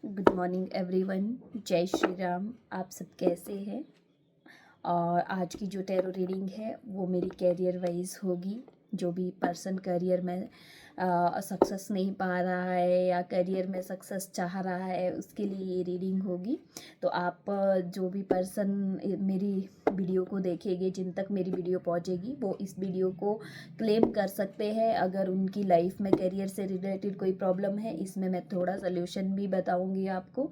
Good morning everyone. जय श्री राम। आप सब कैसे हैं? और आज की जो टैरो रीडिंग है वो मेरी कैरियर वाइज होगी। जो भी पर्सन करियर में सक्सेस नहीं पा रहा है या करियर में सक्सेस चाह रहा है उसके लिए ये रीडिंग होगी। तो आप जो भी पर्सन मेरी वीडियो को देखेंगे, जिन तक मेरी वीडियो पहुंचेगी, वो इस वीडियो को क्लेम कर सकते हैं। अगर उनकी लाइफ में करियर से रिलेटेड कोई प्रॉब्लम है, इसमें मैं थोड़ा सल्यूशन भी बताऊंगी आपको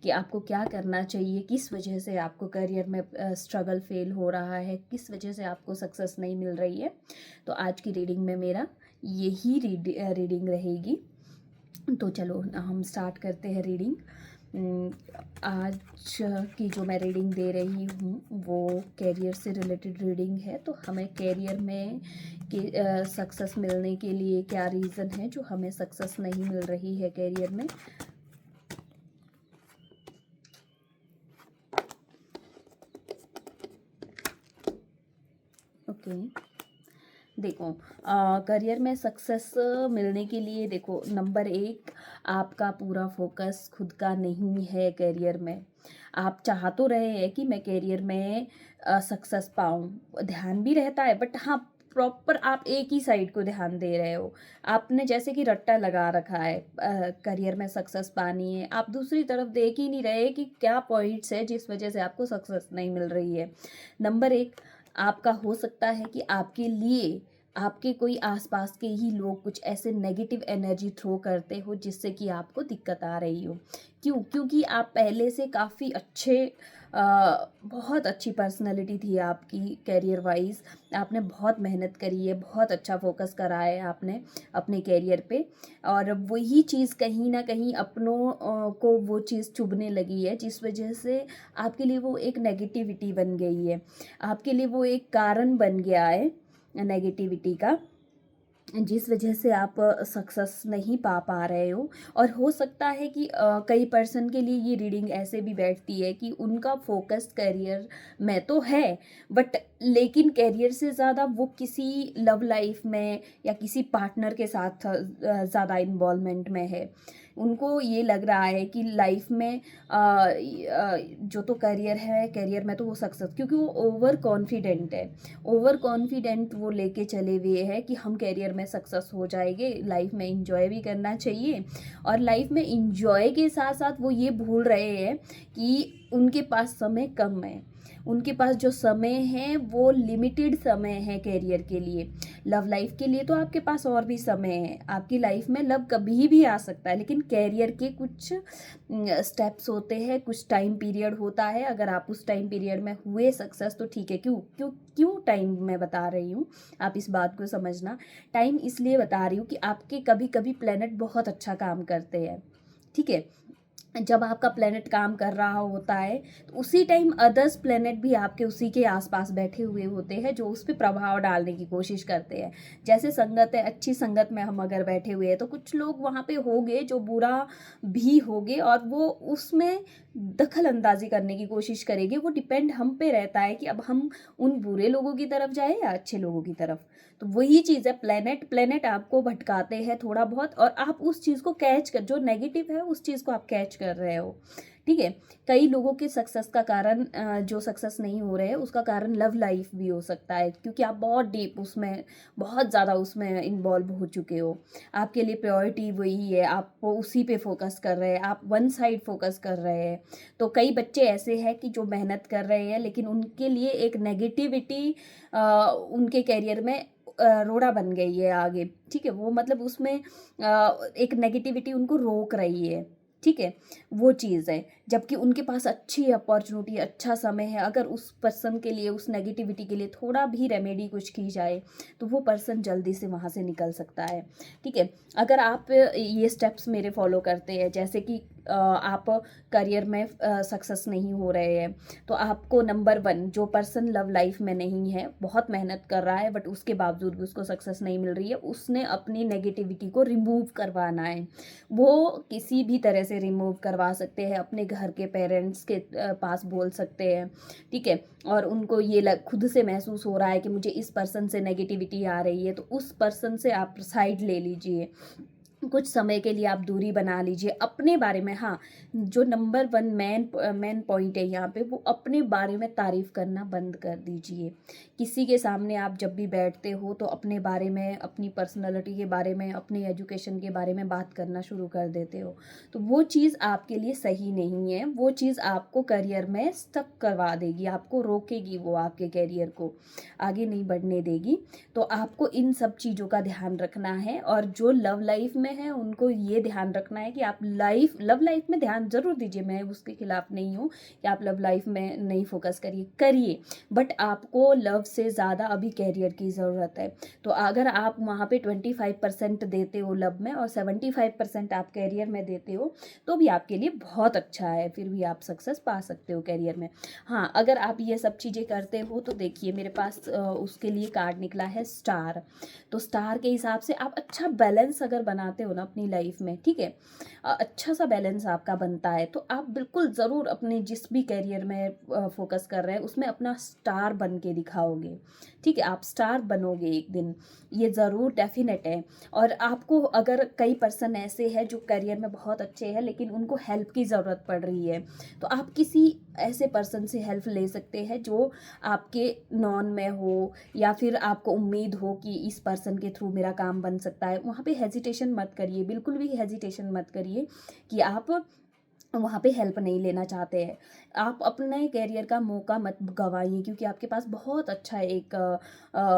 कि आपको क्या करना चाहिए, किस वजह से आपको करियर में स्ट्रगल फेल हो रहा है, किस वजह से आपको सक्सेस नहीं मिल रही है। तो आज की रीडिंग में मेरा यही रीडिंग रहेगी। तो चलो हम स्टार्ट करते हैं रीडिंग। आज की जो मैं रीडिंग दे रही हूँ वो कैरियर से रिलेटेड रीडिंग है। तो हमें कैरियर में सक्सेस मिलने के लिए क्या रीज़न है जो हमें सक्सेस नहीं मिल रही है कैरियर में। ओके, देखो, करियर में सक्सेस मिलने के लिए देखो, नंबर एक, आपका पूरा फोकस खुद का नहीं है करियर में। आप चाह तो रहे हैं कि मैं करियर में सक्सेस पाऊँ, ध्यान भी रहता है, बट हाँ, प्रॉपर आप एक ही साइड को ध्यान दे रहे हो। आपने जैसे कि रट्टा लगा रखा है, करियर में सक्सेस पानी है, आप दूसरी तरफ देख ही नहीं रहे कि क्या पॉइंट्स है जिस वजह से आपको सक्सेस नहीं मिल रही है। नंबर एक, आपका हो सकता है कि आपके लिए आपके कोई आसपास के ही लोग कुछ ऐसे नेगेटिव एनर्जी थ्रो करते हो जिससे कि आपको दिक्कत आ रही हो। क्योंकि आप पहले से काफ़ी अच्छे, बहुत अच्छी पर्सनैलिटी थी आपकी कैरियर वाइज। आपने बहुत मेहनत करी है, बहुत अच्छा फोकस करा है आपने अपने कैरियर पे, और वही चीज़ कहीं ना कहीं अपनों को वो चीज़ चुभने लगी है, जिस वजह से आपके लिए वो एक नेगेटिविटी बन गई है, आपके लिए वो एक कारण बन गया है नेगेटिविटी का, जिस वजह से आप सक्सेस नहीं पा रहे हो। और हो सकता है कि कई पर्सन के लिए ये रीडिंग ऐसे भी बैठती है कि उनका फोकस करियर में तो है, बट लेकिन करियर से ज़्यादा वो किसी लव लाइफ में या किसी पार्टनर के साथ ज़्यादा इन्वॉल्वमेंट में है। उनको ये लग रहा है कि लाइफ में जो तो करियर है, करियर में तो वो सक्सेस, क्योंकि वो ओवर कॉन्फिडेंट है, ओवर कॉन्फिडेंट वो लेके चले हुए हैं कि हम करियर में सक्सेस हो जाएंगे, लाइफ में इंजॉय भी करना चाहिए। और लाइफ में इंजॉय के साथ साथ वो ये भूल रहे हैं कि उनके पास समय कम है, उनके पास जो समय है वो लिमिटेड समय है कैरियर के लिए। लव लाइफ के लिए तो आपके पास और भी समय है, आपकी लाइफ में लव कभी भी आ सकता है, लेकिन कैरियर के कुछ स्टेप्स होते हैं, कुछ टाइम पीरियड होता है। अगर आप उस टाइम पीरियड में हुए सक्सेस तो ठीक है। क्यों क्यों क्यों टाइम मैं बता रही हूँ, आप इस बात को समझना। टाइम इसलिए बता रही हूँ कि आपके कभी कभी प्लेनेट बहुत अच्छा काम करते हैं, ठीक है। जब आपका प्लेनेट काम कर रहा होता है तो उसी टाइम अदर्स प्लेनेट भी आपके उसी के आसपास बैठे हुए होते हैं जो उस पर प्रभाव डालने की कोशिश करते हैं। जैसे संगत है, अच्छी संगत में हम अगर बैठे हुए हैं तो कुछ लोग वहाँ पे होंगे जो बुरा भी होंगे और वो उसमें दखल अंदाजी करने की कोशिश करेंगे। वो डिपेंड हम पे रहता है कि अब हम उन बुरे लोगों की तरफ जाए या अच्छे लोगों की तरफ। तो वही चीज़ है, प्लेनेट प्लेनेट आपको भटकाते हैं थोड़ा बहुत, और आप उस चीज़ को कैच कर, जो नेगेटिव है उस चीज़ को आप कैच कर रहे हो, ठीक है। कई लोगों के सक्सेस का कारण, जो सक्सेस नहीं हो रहे हैं उसका कारण लव लाइफ भी हो सकता है, क्योंकि आप बहुत डीप उसमें, बहुत ज़्यादा उसमें इन्वॉल्व हो चुके हो। आपके लिए प्रायोरिटी वही है, आप उसी पे फोकस कर रहे हैं, आप वन साइड फोकस कर रहे हैं। तो कई बच्चे ऐसे हैं कि जो मेहनत कर रहे हैं लेकिन उनके लिए एक नेगेटिविटी उनके कैरियर में रोड़ा बन गई है आगे, ठीक है। वो मतलब उसमें एक नेगेटिविटी उनको रोक रही है, ठीक है, वो चीज़ है। जबकि उनके पास अच्छी अपॉर्चुनिटी, अच्छा समय है, अगर उस पर्सन के लिए, उस नेगेटिविटी के लिए थोड़ा भी रेमेडी कुछ की जाए तो वो पर्सन जल्दी से वहाँ से निकल सकता है, ठीक है। अगर आप ये स्टेप्स मेरे फॉलो करते हैं, जैसे कि आप करियर में सक्सेस नहीं हो रहे हैं, तो आपको नंबर वन, जो पर्सन लव लाइफ में नहीं है, बहुत मेहनत कर रहा है बट उसके बावजूद भी उसको सक्सेस नहीं मिल रही है, उसने अपनी नेगेटिविटी को रिमूव करवाना है। वो किसी भी तरह से रिमूव करवा सकते हैं, अपने घर के पेरेंट्स के पास बोल सकते हैं, ठीक है। और उनको ये खुद से महसूस हो रहा है कि मुझे इस पर्सन से नेगेटिविटी आ रही है, तो उस पर्सन से आप साइड ले लीजिए। कुछ समय के लिए आप दूरी बना लीजिए अपने बारे में। हाँ, जो नंबर वन मेन पॉइंट है यहाँ पे, वो अपने बारे में तारीफ़ करना बंद कर दीजिए। किसी के सामने आप जब भी बैठते हो तो अपने बारे में, अपनी पर्सनैलिटी के बारे में, अपनी एजुकेशन के बारे में बात करना शुरू कर देते हो, तो वो चीज़ आपके लिए सही नहीं है। वो चीज़ आपको करियर में स्टक करवा देगी, आपको रोकेगी, वो आपके करियर को आगे नहीं बढ़ने देगी। तो आपको इन सब चीज़ों का ध्यान रखना है। और जो लव लाइफ में है उनको ये ध्यान रखना है कि आप लव लाइफ में ध्यान ज़रूर दीजिए, मैं उसके खिलाफ नहीं हूँ कि आप लव लाइफ में नहीं फोकस करिए, बट आपको लव से ज़्यादा अभी कैरियर की ज़रूरत है। तो अगर आप वहाँ पे 25% देते हो लव में और 75% आप कैरियर में देते हो, तो भी आपके लिए बहुत अच्छा है, फिर भी आप सक्सेस पा सकते हो कैरियर में। हाँ, अगर आप ये सब चीज़ें करते हो तो देखिए मेरे पास उसके लिए कार्ड निकला है स्टार। तो स्टार के हिसाब से आप अच्छा बैलेंस अगर बनाते हो ना अपनी लाइफ में, ठीक है, अच्छा सा बैलेंस आपका बनता है, तो आप बिल्कुल ज़रूर अपने जिस भी करियर में फोकस कर रहे हैं उसमें अपना स्टार बन के दिखाओगे। ठीक है, आप स्टार बनोगे एक दिन, ये ज़रूर डेफिनेट है। और आपको अगर कई पर्सन ऐसे हैं जो करियर में बहुत अच्छे हैं लेकिन उनको हेल्प की ज़रूरत पड़ रही है, तो आप किसी ऐसे पर्सन से हेल्प ले सकते हैं जो आपके नॉन में हो, या फिर आपको उम्मीद हो कि इस पर्सन के थ्रू मेरा काम बन सकता है। वहाँ पे हेजिटेशन मत करिए, बिल्कुल भी हेजिटेशन मत करिए कि आप वहाँ पे हेल्प नहीं लेना चाहते हैं। आप अपने करियर का मौका मत गंवाइए, क्योंकि आपके पास बहुत अच्छा एक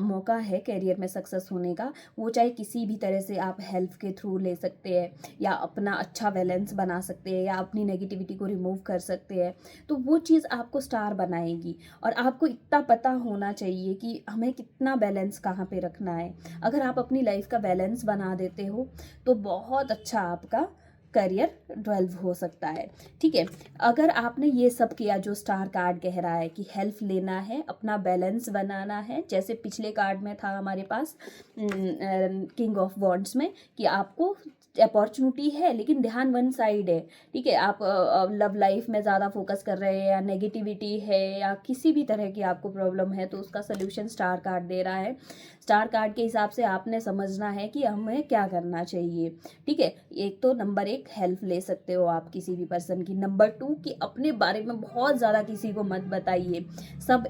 मौका है करियर में सक्सेस होने का। वो चाहे किसी भी तरह से आप हेल्प के थ्रू ले सकते हैं, या अपना अच्छा बैलेंस बना सकते हैं, या अपनी नेगेटिविटी को रिमूव कर सकते हैं। तो वो चीज़ आपको स्टार बनाएगी। और आपको इतना पता होना चाहिए कि हमें कितना बैलेंस कहाँ पे रखना है। अगर आप अपनी लाइफ का बैलेंस बना देते हो तो बहुत अच्छा आपका करियर डेवलप हो सकता है। ठीक है, अगर आपने ये सब किया जो स्टार कार्ड कह रहा है कि हेल्प लेना है, अपना बैलेंस बनाना है, जैसे पिछले कार्ड में था हमारे पास किंग ऑफ वॉन्ड्स में कि आपको अपॉर्चुनिटी है लेकिन ध्यान वन साइड है। ठीक है, आप लव लाइफ में ज़्यादा फोकस कर रहे हैं, या नेगेटिविटी है, या किसी भी तरह की आपको प्रॉब्लम है, तो उसका सोल्यूशन स्टार कार्ड दे रहा है। स्टार कार्ड के हिसाब से आपने समझना है कि हमें क्या करना चाहिए। ठीक है, एक तो नंबर एक हेल्प ले सकते हो आप किसी भी पर्सन की। नंबर टू कि अपने बारे में बहुत ज़्यादा किसी को मत बताइए, सब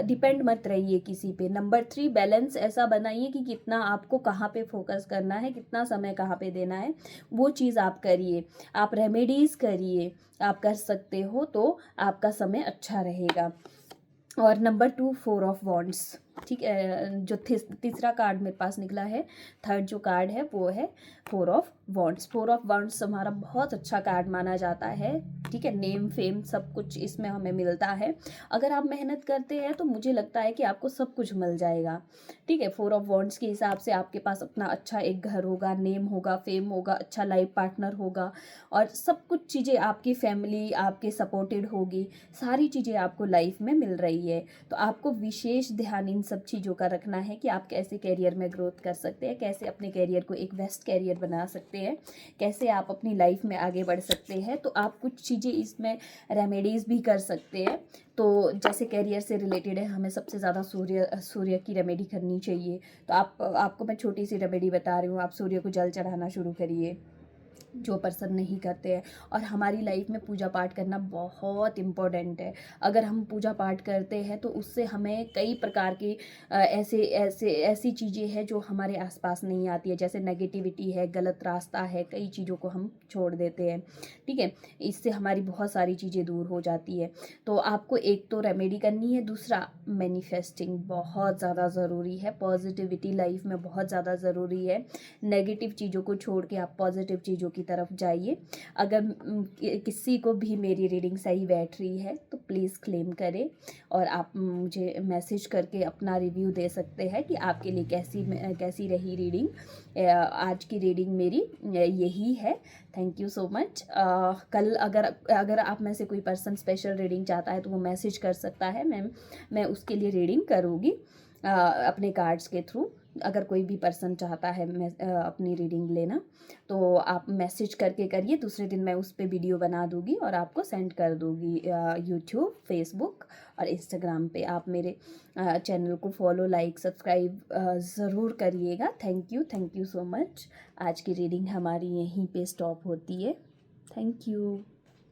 डिपेंड मत रहिए किसी पे। नंबर थ्री बैलेंस ऐसा बनाइए कि कितना आपको कहाँ पे फोकस करना है, कितना समय कहाँ पे देना है, वो चीज़ आप करिए। आप रेमेडीज़ करिए, आप कर सकते हो तो आपका समय अच्छा रहेगा। और number two four of wands. ठीक है, जो तीसरा कार्ड मेरे पास निकला है, थर्ड जो कार्ड है वो है four of wands. Four of wands हमारा बहुत अच्छा कार्ड माना जाता है। ठीक है, नेम फेम सब कुछ इसमें हमें मिलता है। अगर आप मेहनत करते हैं तो मुझे लगता है कि आपको सब कुछ मिल जाएगा। ठीक है, फोर ऑफ वॉन्ड्स के हिसाब से आपके पास अपना अच्छा एक घर होगा, नेम होगा, फेम होगा, अच्छा लाइफ पार्टनर होगा, और सब कुछ चीज़ें आपकी फैमिली आपके सपोर्टेड होगी, सारी चीज़ें आपको लाइफ में मिल रही है। तो आपको विशेष ध्यान इन सब चीज़ों का रखना है कि आप कैसे करियर में ग्रोथ कर सकते हैं, कैसे अपने करियर को एक बेस्ट करियर बना सकते हैं, कैसे आप अपनी लाइफ में आगे बढ़ सकते हैं। तो आप कुछ चीज़ें इसमें रेमेडीज़ भी कर सकते हैं। तो जैसे करियर से रिलेटेड है, हमें सबसे ज़्यादा सूर्य की रेमेडी करनी चाहिए। तो आपको मैं छोटी सी रेमेडी बता रही हूँ, आप सूर्य को जल चढ़ाना शुरू करिए, जो पर्सन नहीं करते हैं। और हमारी लाइफ में पूजा पाठ करना बहुत इम्पोर्टेंट है। अगर हम पूजा पाठ करते हैं तो उससे हमें कई प्रकार की ऐसी चीज़ें हैं जो हमारे आसपास नहीं आती है, जैसे नेगेटिविटी है, गलत रास्ता है, कई चीज़ों को हम छोड़ देते हैं। ठीक है, इससे हमारी बहुत सारी चीज़ें दूर हो जाती है। तो आपको एक तो रेमेडी करनी है, दूसरा मैनिफेस्टिंग बहुत ज़्यादा ज़रूरी है। पॉजिटिविटी लाइफ में बहुत ज़्यादा ज़रूरी है। नेगेटिव चीज़ों को छोड़ के आप पॉजिटिव चीज़ों की तरफ जाइए। अगर किसी को भी मेरी रीडिंग सही बैठ रही है तो प्लीज़ क्लेम करें, और आप मुझे मैसेज करके अपना रिव्यू दे सकते हैं कि आपके लिए कैसी रही रीडिंग। आज की रीडिंग मेरी यही है। Thank you so much. कल अगर आप में से कोई पर्सन स्पेशल रीडिंग चाहता है तो वो मैसेज कर सकता है, मैं उसके लिए रीडिंग करूँगी अपने कार्ड्स के थ्रू। अगर कोई भी पर्सन चाहता है अपनी रीडिंग लेना, तो आप मैसेज करके करिए, दूसरे दिन मैं उस पे वीडियो बना दूँगी और आपको सेंड कर दूँगी यूट्यूब, फेसबुक और इंस्टाग्राम पे। आप मेरे चैनल को फॉलो, लाइक, सब्सक्राइब ज़रूर करिएगा। Thank you so much. आज की रीडिंग हमारी यहीं पे स्टॉप होती है। Thank you.